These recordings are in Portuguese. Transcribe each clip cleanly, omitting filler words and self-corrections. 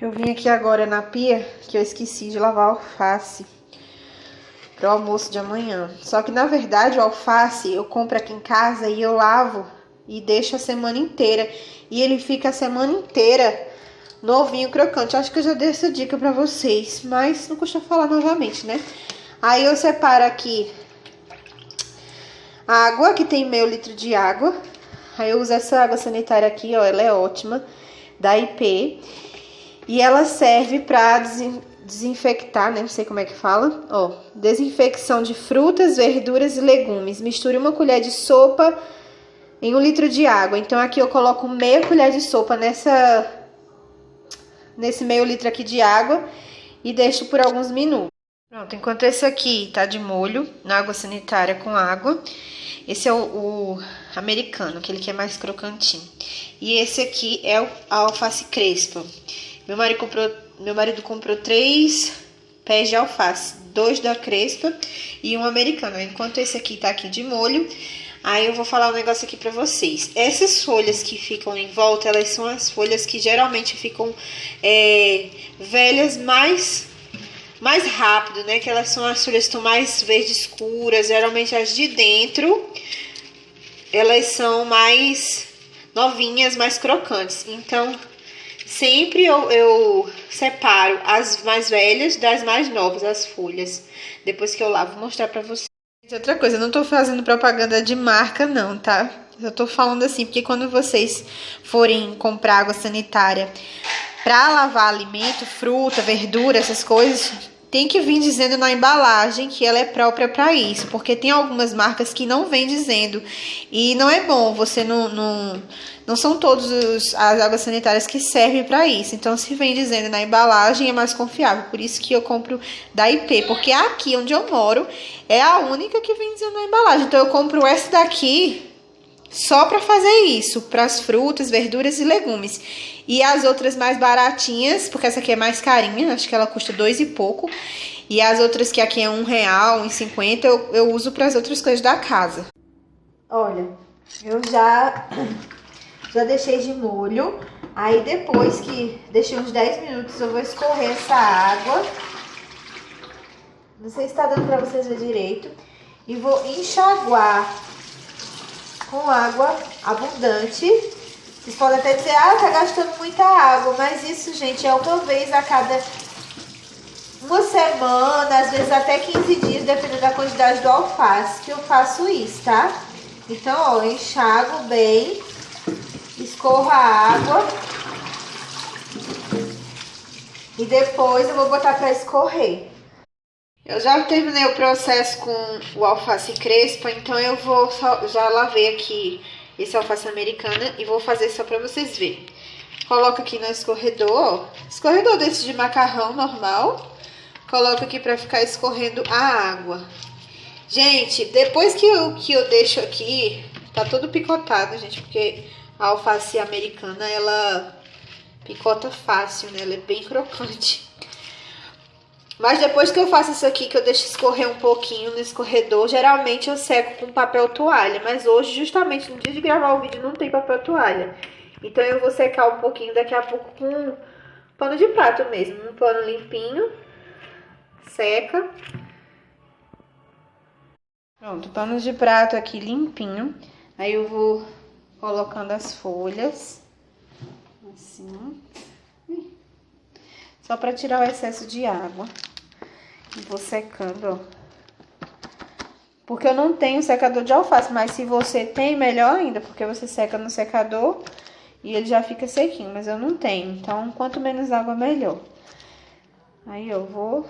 Eu vim aqui agora na pia, que eu esqueci de lavar a alface para o almoço de amanhã. Só que, na verdade, o alface eu compro aqui em casa e eu lavo e deixo a semana inteira. E ele fica a semana inteira novinho, crocante. Acho que eu já dei essa dica para vocês, mas não custa falar novamente, né? Aí eu separo aqui a água, que tem meio litro de água. Aí eu uso essa água sanitária aqui, ó, ela é ótima, da IP. E ela serve para desinfectar, né? Não sei como é que fala. Ó, desinfecção de frutas, verduras e legumes. Misture uma colher de sopa em 1 litro de água. Então aqui eu coloco meia colher de sopa nesse meio litro aqui de água e deixo por alguns minutos. Pronto, enquanto esse aqui tá de molho na água sanitária com água, esse é o americano, aquele que é mais crocantinho. E esse aqui é a alface crespa. Meu marido comprou 3 pés de alface, 2 da crespa e um americano. Enquanto esse aqui tá aqui de molho, aí eu vou falar um negócio aqui pra vocês. Essas folhas que ficam em volta, elas são as folhas que geralmente ficam velhas mais rápido, né? Que elas são as folhas que estão mais verde escuras. Geralmente as de dentro, elas são mais novinhas, mais crocantes. Então, sempre eu separo as mais velhas das mais novas, as folhas. Depois que eu lavo, vou mostrar pra vocês. Outra coisa, eu não tô fazendo propaganda de marca não, tá? Eu tô falando assim, porque quando vocês forem comprar água sanitária pra lavar alimento, fruta, verdura, essas coisas, tem que vir dizendo na embalagem que ela é própria para isso, porque tem algumas marcas que não vem dizendo e não é bom, você não são todas as águas sanitárias que servem para isso. Então, se vem dizendo na embalagem, é mais confiável. Por isso que eu compro da IP, porque aqui onde eu moro é a única que vem dizendo na embalagem. Então, eu compro essa daqui só para fazer isso, para as frutas, verduras e legumes. E as outras mais baratinhas, porque essa aqui é mais carinha, acho que ela custa 2 e pouco. E as outras que aqui é R$1, R$1,50, eu uso para as outras coisas da casa. Olha, eu já deixei de molho. Aí depois que deixei uns 10 minutos, eu vou escorrer essa água. Não sei se tá dando para vocês ver direito. E vou enxaguar com água abundante. Vocês podem até dizer, tá gastando muita água, mas isso, gente, é uma vez a cada uma semana, às vezes até 15 dias, dependendo da quantidade do alface, que eu faço isso, tá? Então, ó, eu enxago bem, escorro a água e depois eu vou botar pra escorrer. Eu já terminei o processo com o alface crespa, então eu já lavei aqui esse alface americana e vou fazer só pra vocês verem. Coloco aqui no escorredor, ó, escorredor desse de macarrão normal. Coloco aqui pra ficar escorrendo a água. Gente, depois que eu deixo aqui, tá todo picotado, gente, porque a alface americana, ela picota fácil, né? Ela é bem crocante. Mas depois que eu faço isso aqui, que eu deixo escorrer um pouquinho no escorredor, geralmente eu seco com papel toalha. Mas hoje, justamente no dia de gravar o vídeo, não tem papel toalha. Então eu vou secar um pouquinho daqui a pouco com pano de prato mesmo. Um pano limpinho. Seca. Pronto, pano de prato aqui limpinho. Aí eu vou colocando as folhas. Assim. Só pra tirar o excesso de água. E vou secando, ó. Porque eu não tenho secador de alface, mas se você tem, melhor ainda. Porque você seca no secador e ele já fica sequinho, mas eu não tenho. Então, quanto menos água, melhor. Aí eu vou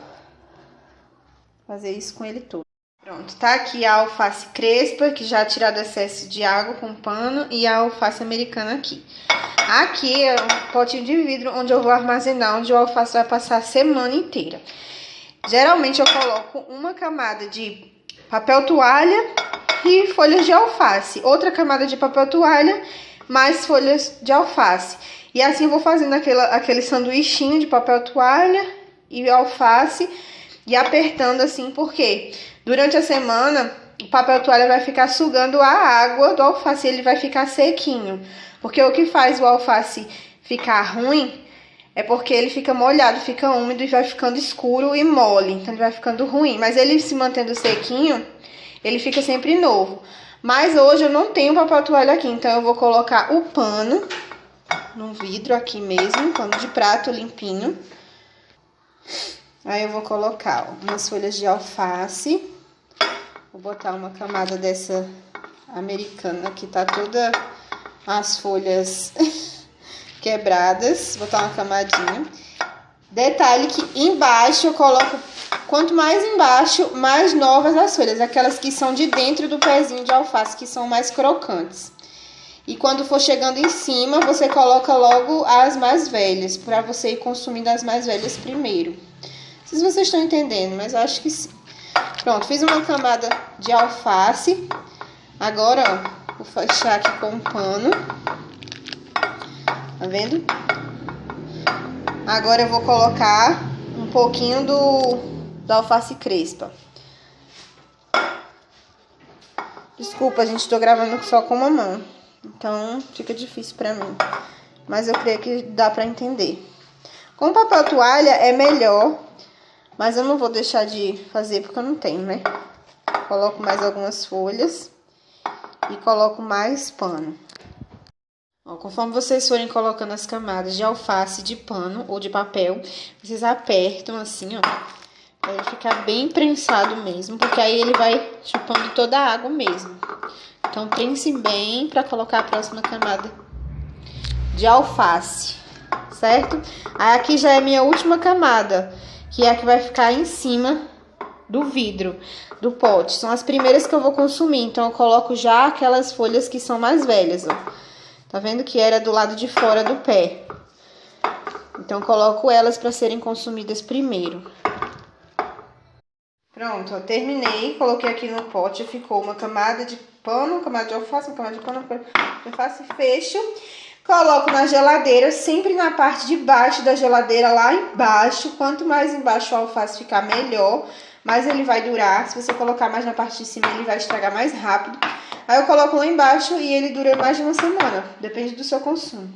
fazer isso com ele todo. Pronto, tá aqui a alface crespa, que já tirado o excesso de água com pano, e a alface americana aqui. Aqui é um potinho de vidro onde eu vou armazenar, onde o alface vai passar a semana inteira. Geralmente eu coloco uma camada de papel toalha e folhas de alface. Outra camada de papel toalha, mais folhas de alface. E assim eu vou fazendo aquele sanduichinho de papel toalha e alface e apertando assim, porque durante a semana o papel toalha vai ficar sugando a água do alface, ele vai ficar sequinho. Porque o que faz o alface ficar ruim é porque ele fica molhado, fica úmido e vai ficando escuro e mole. Então ele vai ficando ruim. Mas ele se mantendo sequinho, ele fica sempre novo. Mas hoje eu não tenho papel toalha aqui, então eu vou colocar o pano no vidro aqui mesmo, pano de prato limpinho. Aí eu vou colocar ó, umas folhas de alface. Vou botar uma camada dessa americana que tá toda as folhas quebradas. Vou botar uma camadinha. Detalhe que embaixo eu coloco, quanto mais embaixo, mais novas as folhas. Aquelas que são de dentro do pezinho de alface, que são mais crocantes. E quando for chegando em cima, você coloca logo as mais velhas, para você ir consumindo as mais velhas primeiro. Não sei se vocês estão entendendo, mas eu acho que sim. Pronto, fiz uma camada de alface. Agora, ó, vou fechar aqui com um pano. Tá vendo? Agora eu vou colocar um pouquinho da alface crespa. Desculpa, gente, tô gravando só com uma mão. Então, fica difícil pra mim. Mas eu creio que dá pra entender. Com papel toalha é melhor. Mas eu não vou deixar de fazer porque eu não tenho, né? Coloco mais algumas folhas. E coloco mais pano. Ó, conforme vocês forem colocando as camadas de alface, de pano ou de papel, vocês apertam assim, ó. Pra ele ficar bem prensado mesmo, porque aí ele vai chupando toda a água mesmo. Então, prense bem pra colocar a próxima camada de alface, certo? Aí aqui já é a minha última camada, que é a que vai ficar em cima do vidro, do pote. São as primeiras que eu vou consumir, então eu coloco já aquelas folhas que são mais velhas, ó. Tá vendo que era do lado de fora do pé? Então, coloco elas para serem consumidas primeiro. Pronto, ó, terminei. Coloquei aqui no pote, ficou uma camada de pano, uma camada de alface, uma camada de pano, uma camada de alface, fecho. Coloco na geladeira, sempre na parte de baixo da geladeira, lá embaixo. Quanto mais embaixo o alface ficar, melhor. Mais ele vai durar. Se você colocar mais na parte de cima, ele vai estragar mais rápido. Aí eu coloco lá embaixo e ele dura mais de uma semana. Depende do seu consumo.